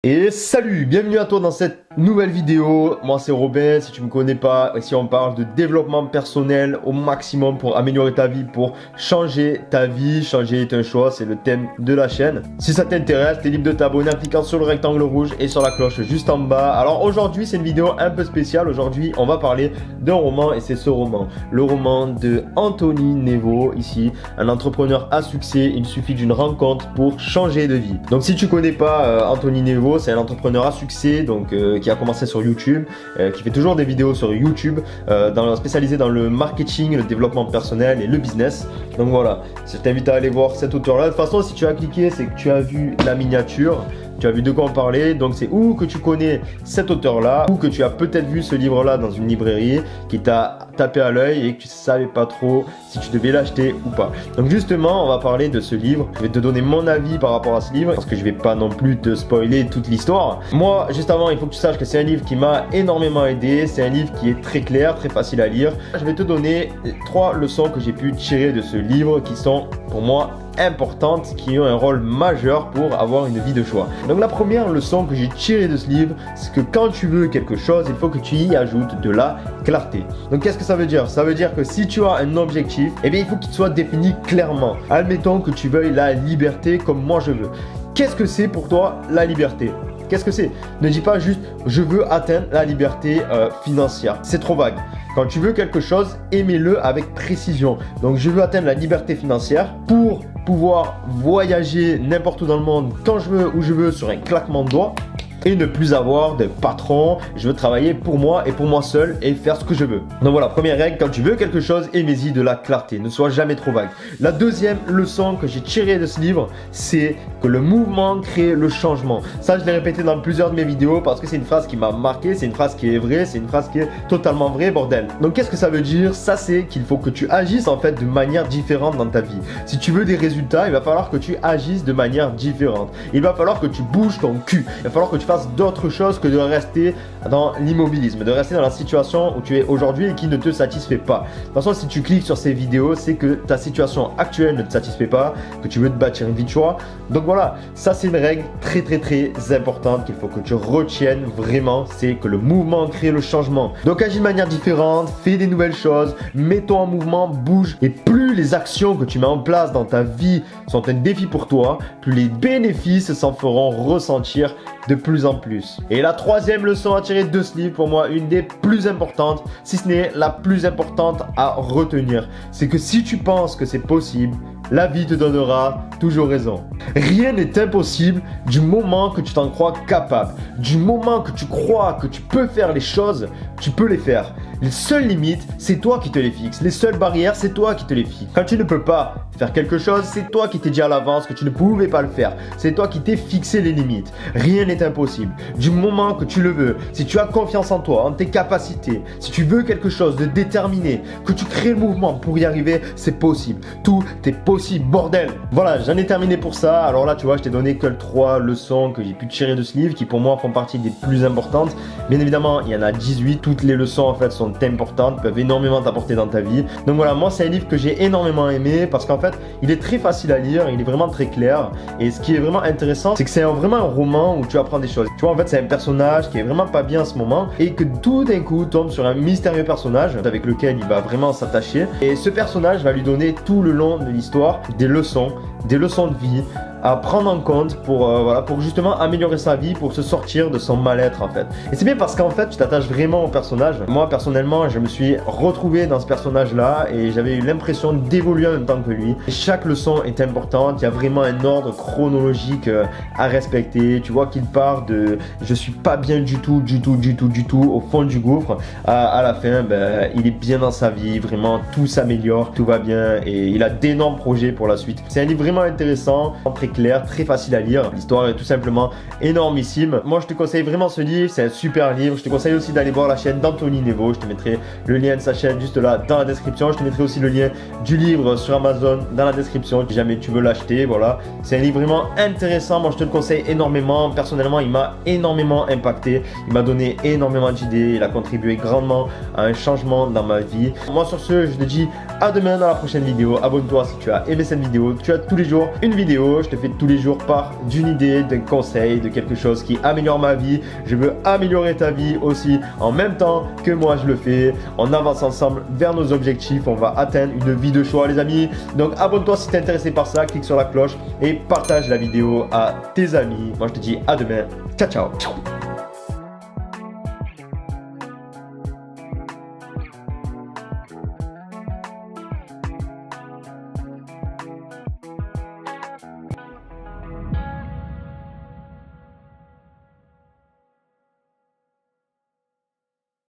Et salut, bienvenue à toi dans cette nouvelle vidéo. Moi c'est Robin, si tu me connais pas, ici on parle de développement personnel au maximum pour améliorer ta vie, pour changer ta vie, changer ton choix, c'est le thème de la chaîne. Si ça t'intéresse, t'es libre de t'abonner en cliquant sur le rectangle rouge et sur la cloche juste en bas. Alors aujourd'hui c'est une vidéo un peu spéciale, aujourd'hui on va parler d'un roman et c'est ce roman, le roman de Anthony Nevo, ici, un entrepreneur à succès, il suffit d'une rencontre pour changer de vie. Donc si tu connais pas Anthony Nevo, c'est un entrepreneur à succès donc, qui a commencé sur YouTube, qui fait toujours des vidéos sur YouTube, spécialisé dans le marketing, le développement personnel et le business. Donc voilà, je t'invite à aller voir cet auteur-là. De toute façon, si tu as cliqué, c'est que tu as vu la miniature. Tu as vu de quoi on parlait, donc c'est ou que tu connais cet auteur-là, ou que tu as peut-être vu ce livre-là dans une librairie qui t'a tapé à l'œil et que tu ne savais pas trop si tu devais l'acheter ou pas. Donc justement, on va parler de ce livre. Je vais te donner mon avis par rapport à ce livre, parce que je vais pas non plus te spoiler toute l'histoire. Moi, juste avant, il faut que tu saches que c'est un livre qui m'a énormément aidé. C'est un livre qui est très clair, très facile à lire. Je vais te donner 3 leçons que j'ai pu tirer de ce livre qui sont, pour moi, importantes, qui ont un rôle majeur pour avoir une vie de choix. Donc la première leçon que j'ai tirée de ce livre, c'est que quand tu veux quelque chose, il faut que tu y ajoutes de la clarté. Donc qu'est-ce que ça veut dire? Ça veut dire que si tu as un objectif, eh bien il faut qu'il soit défini clairement. Admettons que tu veuilles la liberté comme moi je veux. Qu'est-ce que c'est pour toi la liberté? Qu'est-ce que c'est? Ne dis pas juste je veux atteindre la liberté financière. C'est trop vague. Quand tu veux quelque chose, aimez-le avec précision. Donc je veux atteindre la liberté financière pour pouvoir voyager n'importe où dans le monde quand je veux, où je veux, sur un claquement de doigts. Et ne plus avoir de patron, je veux travailler pour moi et pour moi seul et faire ce que je veux. Donc voilà, première règle, quand tu veux quelque chose, aimez-y de la clarté, ne sois jamais trop vague. La deuxième leçon que j'ai tirée de ce livre, c'est que le mouvement crée le changement. Ça, je l'ai répété dans plusieurs de mes vidéos parce que c'est une phrase qui m'a marqué, c'est une phrase qui est vraie, c'est une phrase qui est totalement vraie, bordel. Donc qu'est-ce que ça veut dire? Ça, c'est qu'il faut que tu agisses en fait de manière différente dans ta vie. Si tu veux des résultats, il va falloir que tu agisses de manière différente. Il va falloir que tu bouges ton cul. Il va falloir que tu fasses d'autres choses que de rester dans l'immobilisme, de rester dans la situation où tu es aujourd'hui et qui ne te satisfait pas. De toute façon, si tu cliques sur ces vidéos, c'est que ta situation actuelle ne te satisfait pas, que tu veux te bâtir une vie de choix. Donc voilà, ça c'est une règle très importante qu'il faut que tu retiennes vraiment, c'est que le mouvement crée le changement. Donc agis de manière différente, fais des nouvelles choses, mets-toi en mouvement, bouge, et plus les actions que tu mets en place dans ta vie sont un défi pour toi, plus les bénéfices s'en feront ressentir de plus en plus. Et la troisième leçon à tirer de ce livre, pour moi une des plus importantes, si ce n'est la plus importante à retenir, c'est que si tu penses que c'est possible, la vie te donnera toujours raison. Rien n'est impossible du moment que tu t'en crois capable. Du moment que tu crois que tu peux faire les choses, tu peux les faire. Les seules limites, c'est toi qui te les fixes. Les seules barrières, c'est toi qui te les fixes. Quand tu ne peux pas faire quelque chose, c'est toi qui t'es dit à l'avance que tu ne pouvais pas le faire. C'est toi qui t'es fixé les limites. Rien n'est impossible. Du moment que tu le veux, si tu as confiance en toi, en tes capacités, si tu veux quelque chose de déterminé, que tu crées le mouvement pour y arriver, c'est possible. Tout est possible, bordel. Voilà, j'en ai terminé pour ça. Alors là, tu vois, je t'ai donné que 3 leçons que j'ai pu tirer de ce livre qui pour moi font partie des plus importantes. Bien évidemment, il y en a 18. Toutes les leçons en fait sont importantes, peuvent énormément t'apporter dans ta vie. Donc voilà, moi c'est un livre que j'ai énormément aimé parce qu'en fait, il est très facile à lire, il est vraiment très clair. Et ce qui est vraiment intéressant, c'est que c'est vraiment un roman où tu apprends des choses. Tu vois, en fait, c'est un personnage qui est vraiment pas bien en ce moment et que tout d'un coup tombe sur un mystérieux personnage avec lequel il va vraiment s'attacher. Et ce personnage va lui donner tout le long de l'histoire des leçons de vie à prendre en compte pour justement améliorer sa vie, pour se sortir de son mal-être en fait. Et c'est bien parce qu'en fait tu t'attaches vraiment au personnage. Moi personnellement je me suis retrouvé dans ce personnage là et j'avais eu l'impression d'évoluer en même temps que lui. Et chaque leçon est importante, il y a vraiment un ordre chronologique à respecter. Tu vois qu'il part de je suis pas bien du tout au fond du gouffre à la fin il est bien dans sa vie, vraiment tout s'améliore, tout va bien et il a d'énormes projets pour la suite. C'est un livre vraiment intéressant, très clair, très facile à lire. L'histoire est tout simplement énormissime. Moi, je te conseille vraiment ce livre. C'est un super livre. Je te conseille aussi d'aller voir la chaîne d'Anthony Nevo. Je te mettrai le lien de sa chaîne juste là dans la description. Je te mettrai aussi le lien du livre sur Amazon dans la description si jamais tu veux l'acheter. Voilà. C'est un livre vraiment intéressant. Moi, je te le conseille énormément. Personnellement, il m'a énormément impacté. Il m'a donné énormément d'idées. Il a contribué grandement à un changement dans ma vie. Moi, sur ce, je te dis à demain dans la prochaine vidéo. Abonne-toi si tu as aimé cette vidéo. Tu as tous les jours une vidéo. Je te fais tous les jours part d'une idée, d'un conseil, de quelque chose qui améliore ma vie. Je veux améliorer ta vie aussi en même temps que moi je le fais. On avance ensemble vers nos objectifs. On va atteindre une vie de choix, les amis. Donc abonne-toi si tu es intéressé par ça. Clique sur la cloche et partage la vidéo à tes amis. Moi je te dis à demain. Ciao, ciao.